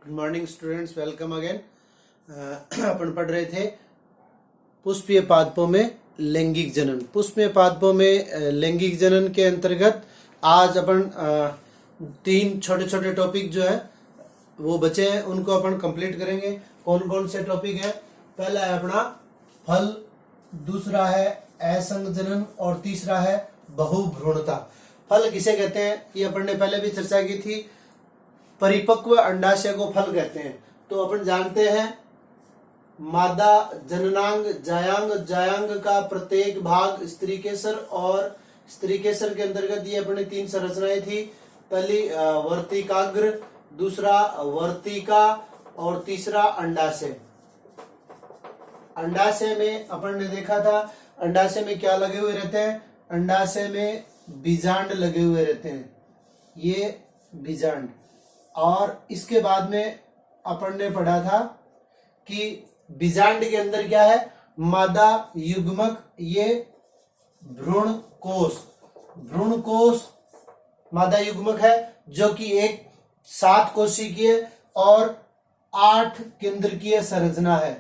Good morning students, welcome again. अपन पढ़ रहे थे पुष्पीय पादपों में लैंगिक जनन। पुष्पीय पादपों में लैंगिक जनन के अंतर्गत आज अपन तीन छोटे छोटे टॉपिक जो है वो बचे हैं, उनको अपन कंप्लीट करेंगे। कौन कौन से टॉपिक है? पहला है अपना फल, दूसरा है असंग जनन और तीसरा है बहुभ्रूणता। फल किसे कहते हैं ये अपन ने पहले भी चर्चा की थी। परिपक्व अंडाशय को फल कहते हैं। तो अपन जानते हैं मादा जननांग, जायांग, जायांग का प्रत्येक भाग स्त्री केसर, और स्त्री केसर के अंतर्गत ये अपने तीन संरचनाएं थी। पहली वर्तिकाग्र, दूसरा वर्तिका और तीसरा अंडाशय। अंडाशय में अपन ने देखा था अंडाशय में क्या लगे हुए रहते हैं? अंडाशय में बीजांड लगे हुए रहते हैं, ये बीजांड। और इसके बाद में अपन ने पढ़ा था कि बीजांड के अंदर क्या है? मादा युग्मक, ये भ्रूण कोश। भ्रूण कोश मादा युग्मक है जो कि एक 7 कोशिकीय और 8 केंद्रकीय संरचना है।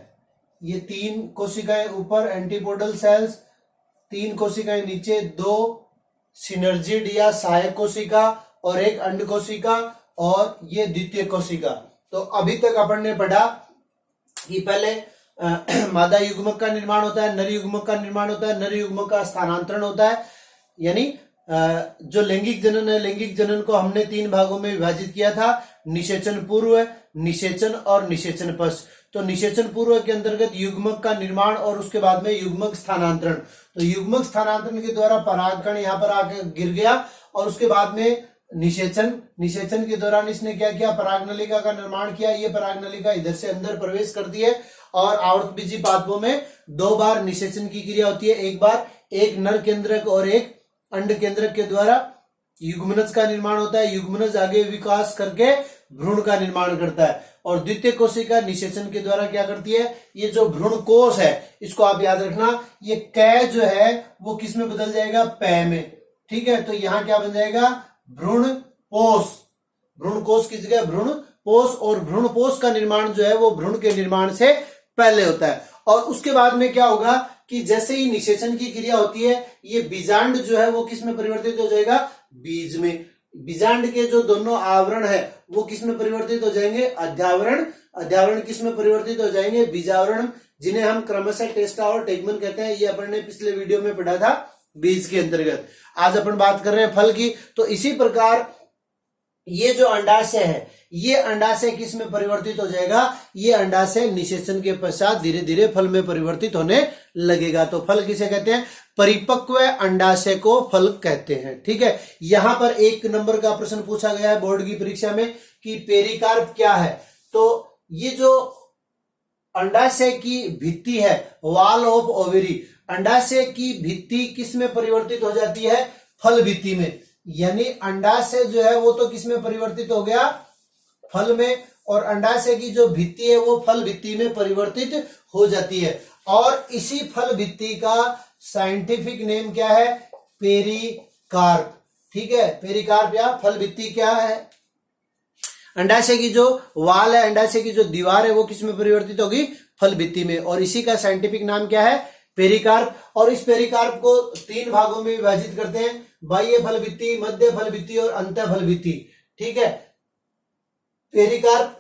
ये 3 कोशिकाएं ऊपर एंटीपोडल सेल्स, 3 कोशिकाएं नीचे, 2 सिनर्जिड या सहायक कोशिका और 1 अंड कोशिका और ये द्वितीय कोशिका। तो अभी तक अपन ने पढ़ा कि पहले मादा युग्मक का निर्माण होता है, नर युग्मक का निर्माण होता है, नर युग्मक का स्थानांतरण होता है। यानी जो लैंगिक जनन है, लैंगिक जनन को हमने 3 भागों में विभाजित किया था, निषेचन पूर्व, निषेचन और निषेचन पश्च। तो निषेचन पूर्व के अंतर्गत युग्मक का निर्माण और उसके बाद में युग्मक स्थानांतरण। तो युग्मक स्थानांतरण के द्वारा परागकण यहाँ पर आकर गिर गया और उसके बाद में निषेचन के दौरान इसने क्या किया? परागनलिका का निर्माण किया। ये परागनलिका इधर से अंदर प्रवेश करती है और आवर्तबीजी पादपों में 2 बार निषेचन की क्रिया होती है। एक बार एक नर केंद्रक और एक अंड केंद्रक के द्वारा युग्मनज का निर्माण होता है। युग्मनज आगे विकास करके भ्रूण का निर्माण करता है और द्वितीय कोशिका निषेचन के द्वारा क्या करती है? ये जो भ्रूण कोश है इसको आप याद रखना, ये कै जो है वो किस में बदल जाएगा? पै में। ठीक है, तो यहां क्या बन जाएगा? भ्रूण पोष। भ्रूण कोश की जगह भ्रूण पोष, और भ्रूण पोष का निर्माण जो है वो भ्रूण के निर्माण से पहले होता है। और उसके बाद में क्या होगा कि जैसे ही निषेचन की क्रिया होती है ये बीजांड जो है वो किस में परिवर्तित हो जाएगा? बीज में। बीजांड के जो दोनों आवरण है वो किस में परिवर्तित हो जाएंगे? अध्यावरण। अध्यावरण किस में परिवर्तित हो जाएंगे? बीजावरण, जिन्हें हम क्रमशः टेस्टा और टेगमन कहते हैं। ये अपन ने पिछले वीडियो में पढ़ा था बीज के अंतर्गत। आज अपन बात कर रहे हैं फल की। तो इसी प्रकार ये जो अंडाशय है, ये अंडाशय किस में परिवर्तित हो जाएगा? ये अंडाशय निषेचन के पश्चात धीरे धीरे फल में परिवर्तित होने लगेगा। तो फल किसे कहते हैं? परिपक्व अंडाशय को फल कहते हैं। ठीक है, यहां पर 1 नंबर का प्रश्न पूछा गया है बोर्ड की परीक्षा में कि पेरिकार्प क्या है। तो ये जो अंडाशय की भित्ति है, वॉल ऑफ ओवेरी, अंडाशय की भित्ति किस में परिवर्तित हो जाती है? फल भित्ति में। यानी अंडाशय जो है वो तो किस में परिवर्तित हो गया? फल में। और अंडाशय की जो भित्ति है वो फल भित्ति में परिवर्तित हो जाती है। और इसी फल भित्ति का साइंटिफिक नेम क्या है? पेरिकार्प। ठीक है, पेरिकार्प या फल भित्ति क्या है? अंडाशय की जो वाल है, अंडाशय की जो दीवार है वो किस में परिवर्तित होगी? फल भित्ति में। और इसी का साइंटिफिक नाम क्या है? पेरिकार्प। और इस पेरिकार्प को 3 भागों में विभाजित करते हैं, बाह्य फल भित्ति, मध्य फल भित्ति और अंत फल भित्ति। ठीक है, पेरिकार्प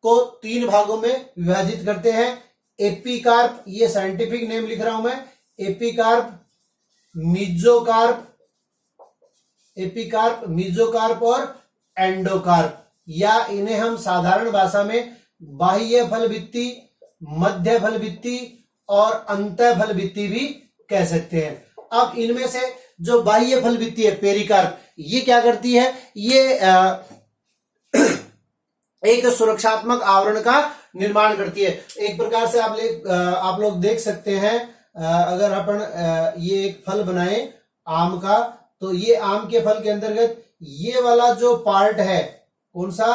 को 3 भागों में विभाजित करते हैं। एपिकार्प, ये साइंटिफिक नेम लिख रहा हूं मैं, एपिकार्प, मीजोकार्प, एपिकार्प, मीजोकार्प और एंडोकार्प, या इन्हें हम साधारण भाषा में बाह्य फल भित्ति, मध्य फल भित्ति और अंत फल भित्ति भी कह सकते हैं। अब इनमें से जो बाह्य फल भित्ति है पेरिकार्प, ये क्या करती है? ये एक सुरक्षात्मक आवरण का निर्माण करती है। एक प्रकार से आप लोग देख सकते हैं, अगर अपन ये एक फल बनाए आम का, तो ये आम के फल के अंतर्गत ये वाला जो पार्ट है, कौन सा?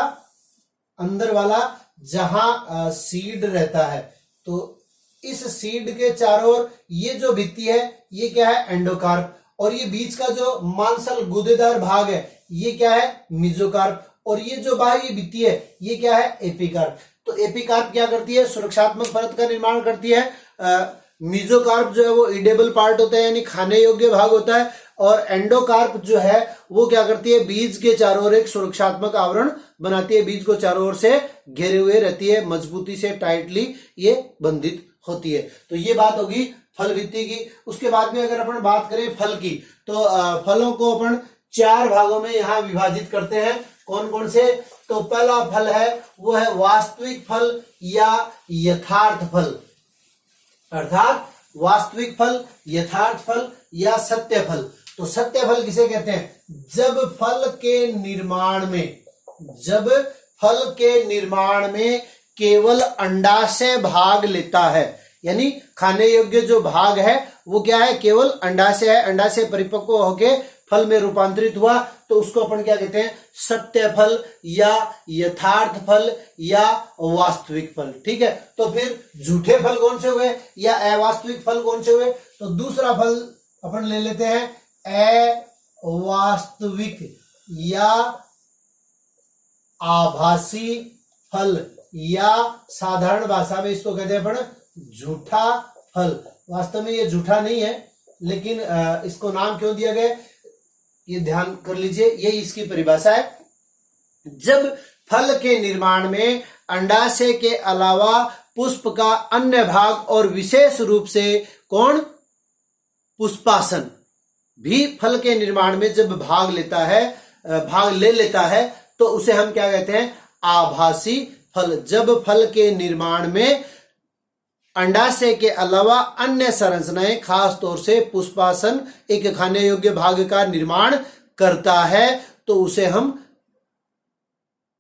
अंदर वाला, जहां सीड रहता है, तो इस सीड के चारों ओर ये जो भित्ति है ये क्या है? एंडोकार्प। और ये बीच का जो मांसल गूदेदार भाग है ये क्या है? मीजोकार्प। और ये जो बाह्य भित्ति है ये क्या है, एपिकार्प। तो एपिकार्प क्या करती है, सुरक्षात्मक परत का निर्माण करती है। मीजोकार्प जो है वो ईडेबल पार्ट होता है, यानी खाने योग्य भाग होता है। और एंडोकार्प जो है वो क्या करती है, बीज के चारों ओर एक सुरक्षात्मक आवरण बनाती है, बीज को चारों ओर से घेरे हुए रहती है, मजबूती से टाइटली ये बंधित होती है। तो ये बात होगी फल भित्ति की। उसके बाद में अगर अपन बात करें फल की, तो फलों को अपन 4 भागों में यहां विभाजित करते हैं। कौन कौन से, तो पहला फल है वो है वास्तविक फल या यथार्थ फल, अर्थात वास्तविक फल, यथार्थ फल या सत्य फल। तो सत्य फल किसे कहते हैं, जब फल के निर्माण में केवल अंडाशय भाग लेता है, यानी खाने योग्य जो भाग है वो क्या है, केवल अंडाशय है, अंडाशय परिपक्व होके फल में रूपांतरित हुआ, तो उसको अपन क्या कहते हैं, सत्य फल या यथार्थ फल या वास्तविक फल। ठीक है, तो फिर झूठे फल कौन से हुए या अवास्तविक फल कौन से हुए, तो दूसरा फल अपन ले लेते हैं अवास्तविक या आभासी फल, या साधारण भाषा में इसको कहते हैं अपन झूठा फल। वास्तव में ये झूठा नहीं है, लेकिन इसको नाम क्यों दिया गया ये ध्यान कर लीजिए, ये इसकी परिभाषा है। जब फल के निर्माण में अंडाशय के अलावा पुष्प का अन्य भाग और विशेष रूप से कौन, पुष्पासन भी फल के निर्माण में जब भाग ले लेता है तो उसे हम क्या कहते हैं, आभासी फल। जब फल के निर्माण में अंडाशय के अलावा अन्य संरचनाएं, खास तौर से पुष्पासन एक खाने योग्य भाग का निर्माण करता है, तो उसे हम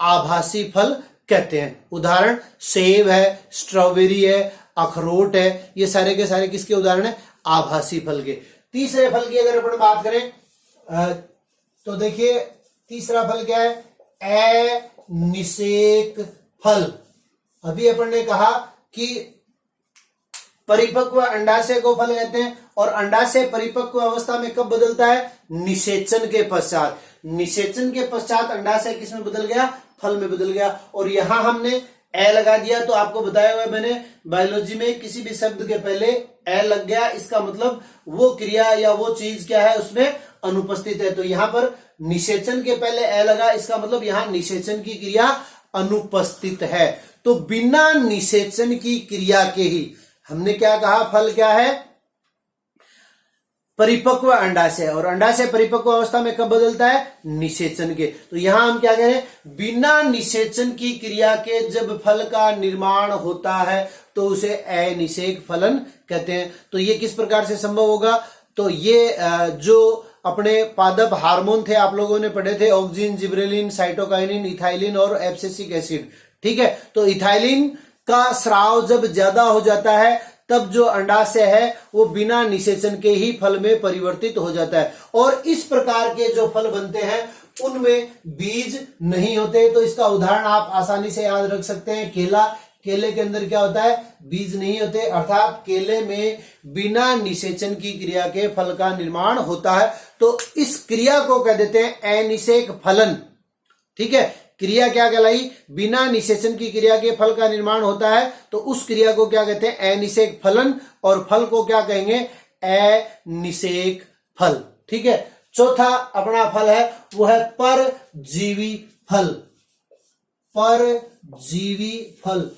आभासी फल कहते हैं। उदाहरण सेब है, स्ट्रॉबेरी है, अखरोट है, ये सारे के सारे किसके उदाहरण है, आभासी फल के। तीसरे फल की अगर अपन बात करें तो देखिए तीसरा फल क्या है, अनिषेक फल। अभी अपन ने कहा कि परिपक्व अंडाशय को फल कहते हैं, और अंडाशय परिपक्व अवस्था में कब बदलता है, निषेचन के पश्चात। निषेचन के पश्चात अंडाशय किस में बदल गया, फल में बदल गया। और यहां हमने ए लगा दिया, तो आपको बताया हुआ मैंने बायोलॉजी में किसी भी शब्द के पहले ए लग गया, इसका मतलब वो क्रिया या वो चीज क्या है उसमें अनुपस्थित है। तो यहां पर निषेचन के पहले ए लगा, इसका मतलब यहां निषेचन की क्रिया अनुपस्थित है। तो बिना निषेचन की क्रिया के ही हमने क्या कहा, फल क्या है, परिपक्व अंडाशय। और अंडाशय परिपक्व अवस्था में कब बदलता है, निषेचन के। तो यहां हम क्या कह रहे हैं, बिना निषेचन की क्रिया के जब फल का निर्माण होता है तो उसे अनिषेक फलन कहते हैं। तो ये किस प्रकार से संभव होगा, तो ये जो अपने पादप हार्मोन थे आप लोगों ने पढ़े थे, ऑक्सिन, जिब्रेलिन, साइटोकाइनिन, इथाइलिन और एब्सिसिक एसिड। ठीक है, तो इथाइलिन का स्राव जब ज्यादा हो जाता है तब जो अंडाशय है वो बिना निषेचन के ही फल में परिवर्तित हो जाता है, और इस प्रकार के जो फल बनते हैं उनमें बीज नहीं होते। तो इसका उदाहरण आप आसानी से याद रख सकते हैं, केला। केले के अंदर क्या होता है, बीज नहीं होते, अर्थात केले में बिना निषेचन की क्रिया के फल का निर्माण होता है। तो इस क्रिया को कह देते हैं अनिषेक फलन। ठीक है, क्रिया क्या कहलाई, बिना निषेचन की क्रिया के फल का निर्माण होता है, तो उस क्रिया को क्या कहते हैं, अनिषेक फलन। और फल को क्या कहेंगे, अनिषेक फल। ठीक है, चौथा अपना फल है वो है परजीवी फल। परजीवी फल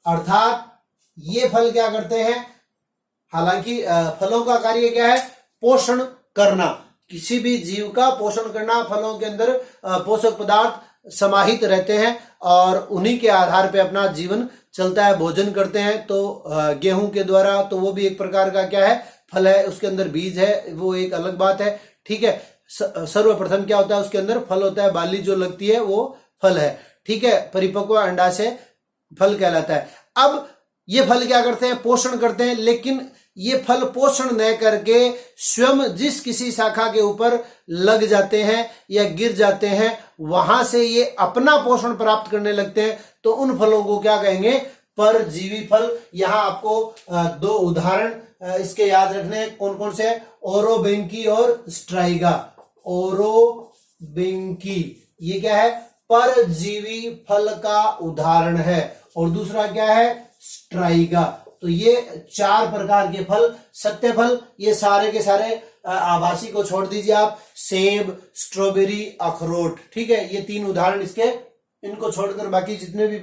अर्थात ये फल क्या करते हैं, हालांकि फलों का कार्य क्या है, पोषण करना, किसी भी जीव का पोषण करना। फलों के अंदर पोषक पदार्थ समाहित रहते हैं और उन्हीं के आधार पे अपना जीवन चलता है, भोजन करते हैं। तो गेहूं के द्वारा, तो वो भी एक प्रकार का क्या है, फल है, उसके अंदर बीज है, वो एक अलग बात है। ठीक है, सर्वप्रथम क्या होता है, उसके अंदर फल होता है, बाली जो लगती है वो फल है। ठीक है, परिपक्व अंडाशय फल कहलाता है। अब ये फल क्या करते हैं, पोषण करते हैं, लेकिन ये फल पोषण न करके स्वयं जिस किसी शाखा के ऊपर लग जाते हैं या गिर जाते हैं, वहां से ये अपना पोषण प्राप्त करने लगते हैं। तो उन फलों को क्या कहेंगे, परजीवी फल। यहां आपको 2 उदाहरण इसके याद रखने, कौन कौन से, ओरोबेंकी और स्ट्राइगा। ओरोबेंकी ये क्या है, परजीवी फल का उदाहरण है। और दूसरा क्या है, स्ट्राइगा। तो ये 4 प्रकार के फल, सत्य फल, ये सारे के सारे आभासी को छोड़ दीजिए आप, सेब, स्ट्रॉबेरी, अखरोट, ठीक है, ये 3 उदाहरण इसके, इनको छोड़कर बाकी जितने भी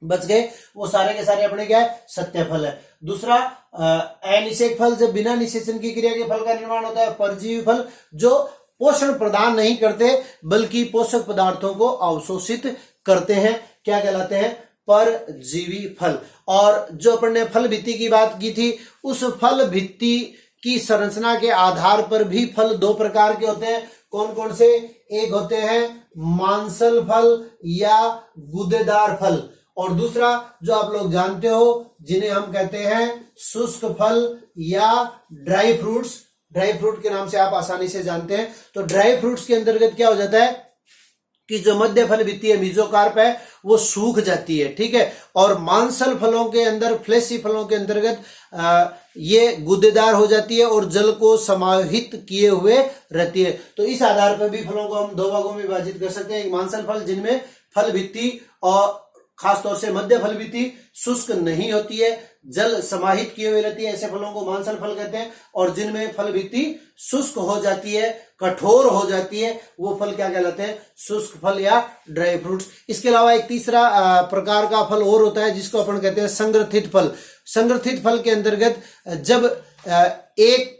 बच गए वो सारे के सारे अपने क्या है, सत्य फल है। दूसरा अनिषेक फल, जब बिना निषेचन की क्रिया के फल का निर्माण होता है। परजीवी फल, जो पोषण प्रदान नहीं करते बल्कि पोषक पदार्थों को अवशोषित करते हैं, क्या कहलाते हैं, परजीवी फल। और जो अपन ने फल भित्ति की बात की थी, उस फल भित्ति की संरचना के आधार पर भी फल 2 प्रकार के होते हैं। कौन कौन से, एक होते हैं मांसल फल या गूदेदार फल, और दूसरा जो आप लोग जानते हो जिन्हें हम कहते हैं शुष्क फल या ड्राई फ्रूट्स, ड्राई फ्रूट के नाम से आप आसानी से जानते हैं। तो ड्राई फ्रूट्स के अंतर्गत क्या हो जाता है कि जो मध्य फल भित्ति है, मीजोकार्प है, वो सूख जाती है, ठीक है। और मांसल फलों के अंदर, फ्लेशी फलों के अंतर्गत ये गूदेदार हो जाती है और जल को समाहित किए हुए रहती है। तो इस आधार पर भी फलों को हम 2 भागों में विभाजित कर सकते हैं। एक मांसल फल जिनमें फल भित्ति और खासतौर से मध्य फल भित्ति शुष्क नहीं होती है, जल समाहित किए हुए रहती है, ऐसे फलों को मांसल फल कहते हैं। और जिनमें फल भित्ति शुष्क हो जाती है, कठोर हो जाती है, वो फल क्या कहलाते हैं, शुष्क फल या ड्राई फ्रूट्स। इसके अलावा एक तीसरा प्रकार का फल और होता है जिसको अपन कहते हैं संग्रथित फल। संग्रथित फल के अंतर्गत जब एक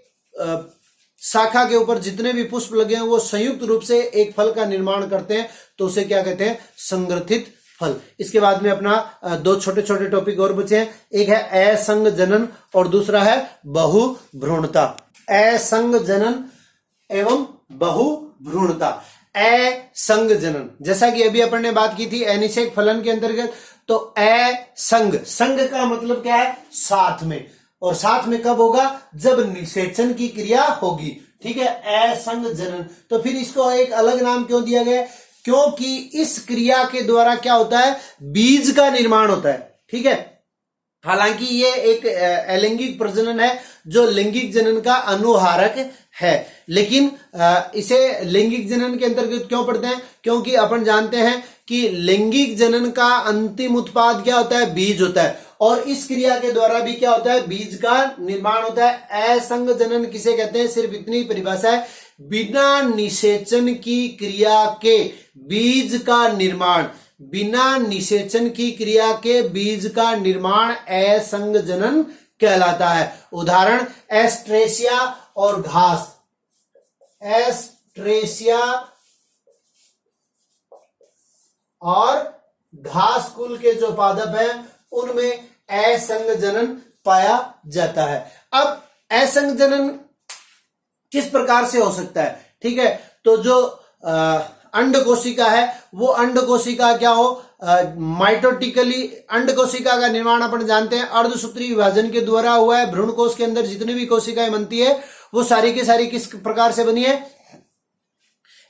शाखा के ऊपर जितने भी पुष्प लगे हैं वो संयुक्त रूप से एक फल का निर्माण करते हैं, तो उसे क्या कहते हैं, संग्रथित फल। इसके बाद में अपना 2 छोटे छोटे टॉपिक और बचे हैं। एक है असंग जनन और दूसरा है बहुभ्रूणता। असंग जनन एवं बहुभ्रूणता। असंग जनन, जैसा कि अभी अपन ने बात की थी अनिषेक फलन के अंतर्गत, तो असंग, संग का मतलब क्या है, साथ में, और साथ में कब होगा, जब निषेचन की क्रिया होगी, ठीक है, असंग जनन। तो फिर इसको एक अलग नाम क्यों दिया गया, क्योंकि इस क्रिया के द्वारा क्या होता है, बीज का निर्माण होता है, ठीक है। हालांकि ये एक अलैंगिक प्रजनन है जो लैंगिक जनन का अनुहारक है, लेकिन इसे लैंगिक जनन के अंतर्गत क्यों पढ़ते हैं, क्योंकि अपन जानते हैं कि लैंगिक जनन का अंतिम उत्पाद क्या होता है, बीज होता है, और इस क्रिया के द्वारा भी क्या होता है, बीज का निर्माण होता है। असंग जनन किसे कहते हैं, सिर्फ इतनी परिभाषा है, बिना निषेचन की क्रिया के बीज का निर्माण, बिना निषेचन की क्रिया के बीज का निर्माण असंग जनन कहलाता है। उदाहरण एस्ट्रेसिया और घास। एस्ट्रेसिया और घास कुल के जो पादप हैं उनमें असंग जनन पाया जाता है। अब असंग जनन किस प्रकार से हो सकता है, ठीक है, तो जो अंड कोशिका है वो अंड कोशिका क्या हो, माइटोटिकली अंड कोशिका का निर्माण अपन जानते हैं अर्धसूत्री विभाजन के द्वारा हुआ है। भ्रूण कोश के अंदर जितनी भी कोशिकाएं बनती है वो सारी की सारी किस प्रकार से बनी है,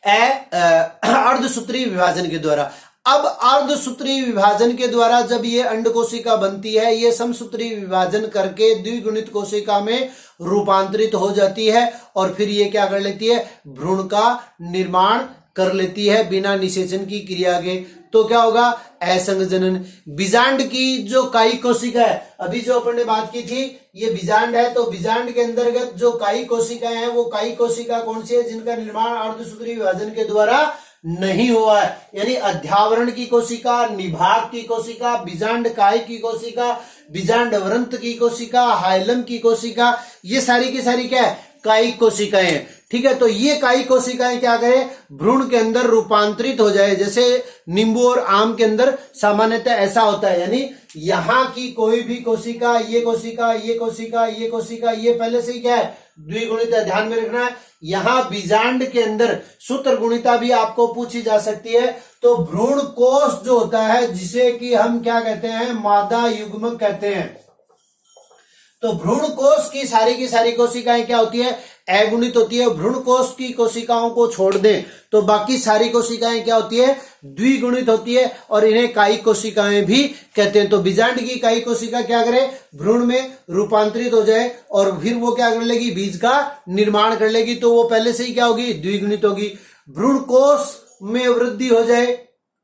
अर्धसूत्री विभाजन के द्वारा। अब अर्धसूत्री विभाजन के द्वारा जब ये अंड कोशिका बनती है, ये समसूत्री विभाजन करके द्विगुणित कोशिका में रूपांतरित हो जाती है और फिर ये क्या कर लेती है, भ्रूण का निर्माण कर लेती है बिना निषेचन की क्रिया के। तो क्या होगा, असंग जनन। बीजांड की जो कायी कोशिका है, अभी जो अपन ने बात की थी ये बीजांड है, तो बीजांड के अंतर्गत जो कायी कोशिकाएं हैं वो कायी कोशिका कौन सी है, जिनका निर्माण अर्धसूत्री विभाजन के द्वारा नहीं हुआ है, यानी अध्यावरण की कोशिका, निभाग की कोशिका, बीजांड काय की कोशिका, बीजांड वृंत की कोशिका, हाइलम की कोशिका, ये सारी की सारी क्या है, कायिक कोशिकाएं हैं, ठीक है। तो ये कायिक कोशिकाएं क्या करें, भ्रूण के अंदर रूपांतरित हो जाए, जैसे नींबू और आम के अंदर सामान्यतः ऐसा होता है, यानी यहां की कोई भी कोशिका, ये कोशिका, ये कोशिका, ये कोशिका, ये पहले से ही क्या है, द्विगुणित है, ध्यान में रखना है। यहां बीजांड के अंदर सूत्र गुणिता भी आपको पूछी जा सकती है। तो भ्रूण कोश जो होता है, जिसे कि हम क्या कहते हैं, मादा युग्मक कहते हैं, तो भ्रूण कोश की सारी कोशिकाएं क्या होती है, अगुणित होती है। भ्रूण कोश की कोशिकाओं को छोड़ दें तो बाकी सारी कोशिकाएं क्या होती है, द्विगुणित होती है, और इन्हें कायिक कोशिकाएं भी कहते हैं। तो बीजांड की कायिक कोशिका क्या करे, भ्रूण में रूपांतरित हो जाए और फिर वो क्या कर लेगी, बीज का निर्माण कर लेगी, तो वो पहले से ही क्या होगी, द्विगुणित होगी। भ्रूण कोश में वृद्धि हो जाए,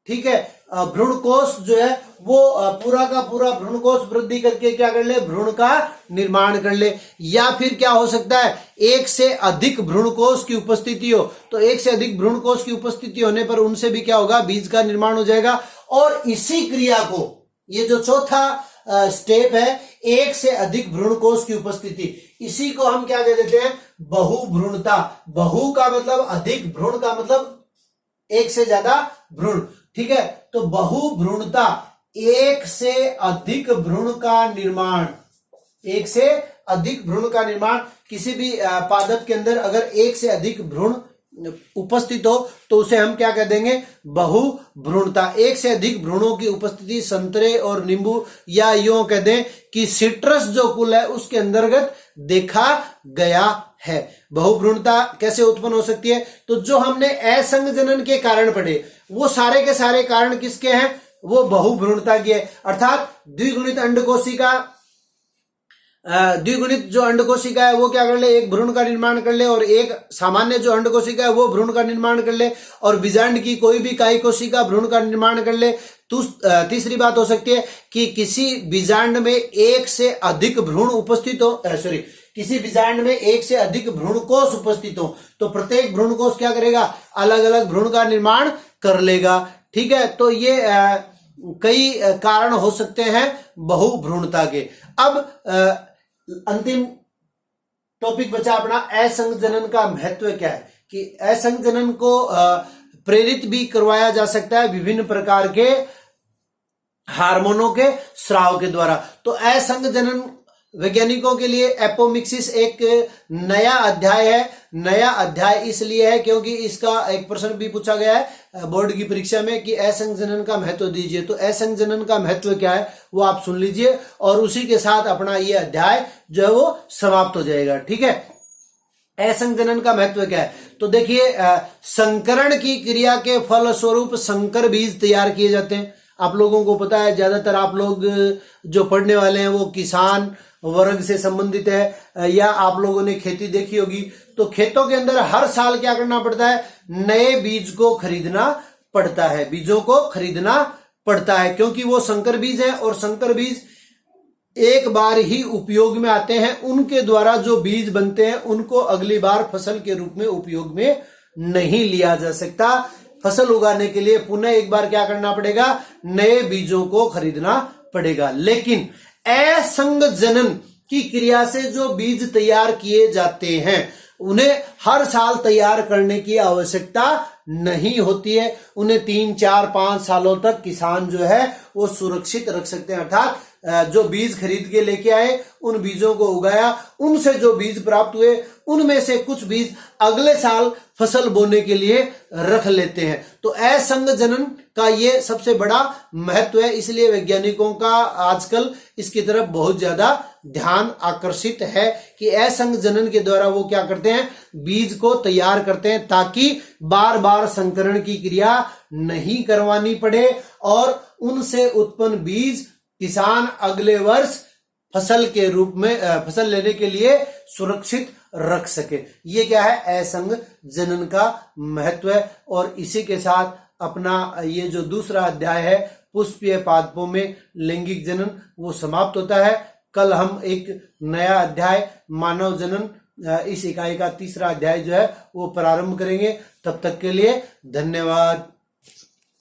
ठीक है, भ्रूणकोश जो है वो पूरा का पूरा भ्रूणकोश वृद्धि करके क्या कर ले, भ्रूण का निर्माण कर ले। या फिर क्या हो सकता है, एक से अधिक भ्रूणकोश की उपस्थिति हो, तो एक से अधिक भ्रूणकोश की उपस्थिति होने पर उनसे भी क्या होगा, बीज का निर्माण हो जाएगा। और इसी क्रिया को, ये जो चौथा स्टेप है, एक से अधिक भ्रूणकोश की उपस्थिति, इसी को हम क्या कह देते हैं, बहुभ्रूणता। बहु का मतलब अधिक, भ्रूण का मतलब एक से ज्यादा भ्रूण, ठीक है। तो बहुभ्रूणता, एक से अधिक भ्रूण का निर्माण, एक से अधिक भ्रूण का निर्माण। किसी भी पादप के अंदर अगर एक से अधिक भ्रूण उपस्थित हो तो उसे हम क्या कह देंगे, बहुभ्रूणता। एक से अधिक भ्रूणों की उपस्थिति संतरे और नींबू, या यूं कह दें कि सिट्रस जो कुल है उसके अंतर्गत देखा गया है। बहुभ्रूणता कैसे उत्पन्न हो सकती है, तो जो हमने असंगजनन के कारण पढ़े वो सारे के सारे कारण किसके हैं, वो बहुभ्रूणता की है। अर्थात द्विगुणित अंडकोशिका, द्विगुणित जो अंडकोशिका है वो क्या कर ले, एक भ्रूण का निर्माण कर ले, और एक सामान्य जो अंडकोशिका है वो भ्रूण का निर्माण कर ले, और बीजांड की कोई भी कायी कोशिका भ्रूण का निर्माण कर ले। तीसरी बात हो सकती है कि किसी बीजांड में एक से अधिक भ्रूण उपस्थित हो, किसी बीजांड में एक से अधिक भ्रूणकोश उपस्थित हो, तो प्रत्येक भ्रूणकोश क्या करेगा, अलग अलग भ्रूण का निर्माण कर लेगा, ठीक है। तो ये कई कारण हो सकते हैं बहुभ्रूणता के। अब अंतिम टॉपिक बचा अपना असंगजनन का महत्व क्या है, कि असंगजनन को प्रेरित भी करवाया जा सकता है विभिन्न प्रकार के हार्मोनों के स्राव के द्वारा। तो असंगजनन वैज्ञानिकों के लिए एपोमिक्सिस एक नया अध्याय है। नया अध्याय इसलिए है क्योंकि इसका एक प्रश्न भी पूछा गया है बोर्ड की परीक्षा में कि असंगजनन का महत्व दीजिए। तो असंगजनन का महत्व क्या है वो आप सुन लीजिए, और उसी के साथ अपना ये अध्याय जो है वो समाप्त हो जाएगा, ठीक है। असंगजनन का महत्व क्या है, तो देखिए संकरण की क्रिया के फलस्वरूप संकर बीज तैयार किए जाते हैं। आप लोगों को पता है, ज्यादातर आप लोग जो पढ़ने वाले हैं वो किसान वर्ग से संबंधित है, या आप लोगों ने खेती देखी होगी, तो खेतों के अंदर हर साल क्या करना पड़ता है, नए बीज को खरीदना पड़ता है, बीजों को खरीदना पड़ता है, क्योंकि वो संकर बीज है, और संकर बीज एक बार ही उपयोग में आते हैं। उनके द्वारा जो बीज बनते हैं उनको अगली बार फसल के रूप में उपयोग में नहीं लिया जा सकता। फसल उगाने के लिए पुनः एक बार क्या करना पड़ेगा, नए बीजों को खरीदना पड़ेगा। लेकिन असंगजनन की क्रिया से जो बीज तैयार किए जाते हैं उन्हें हर साल तैयार करने की आवश्यकता नहीं होती है। उन्हें 3, 4, 5 सालों तक किसान जो है वो सुरक्षित रख सकते हैं। अर्थात जो बीज खरीद के लेके आए, उन बीजों को उगाया, उनसे जो बीज प्राप्त हुए उनमें से कुछ बीज अगले साल फसल बोने के लिए रख लेते हैं। तो असंगजनन का ये सबसे बड़ा महत्व है, इसलिए वैज्ञानिकों का आजकल इसकी तरफ बहुत ज्यादा ध्यान आकर्षित है कि असंगजनन के द्वारा वो क्या करते हैं, बीज को तैयार करते हैं, ताकि बार बार संकरण की क्रिया नहीं करवानी पड़े, और उनसे उत्पन्न बीज किसान अगले वर्ष फसल के रूप में फसल लेने के लिए सुरक्षित रख सके। ये क्या है, असंगजनन का महत्व है। और इसी के साथ अपना ये जो दूसरा अध्याय है पुष्पीय पादपों में लैंगिक जनन वो समाप्त होता है। कल हम एक नया अध्याय मानव जनन, इस इकाई का तीसरा अध्याय जो है वो प्रारंभ करेंगे। तब तक के लिए धन्यवाद।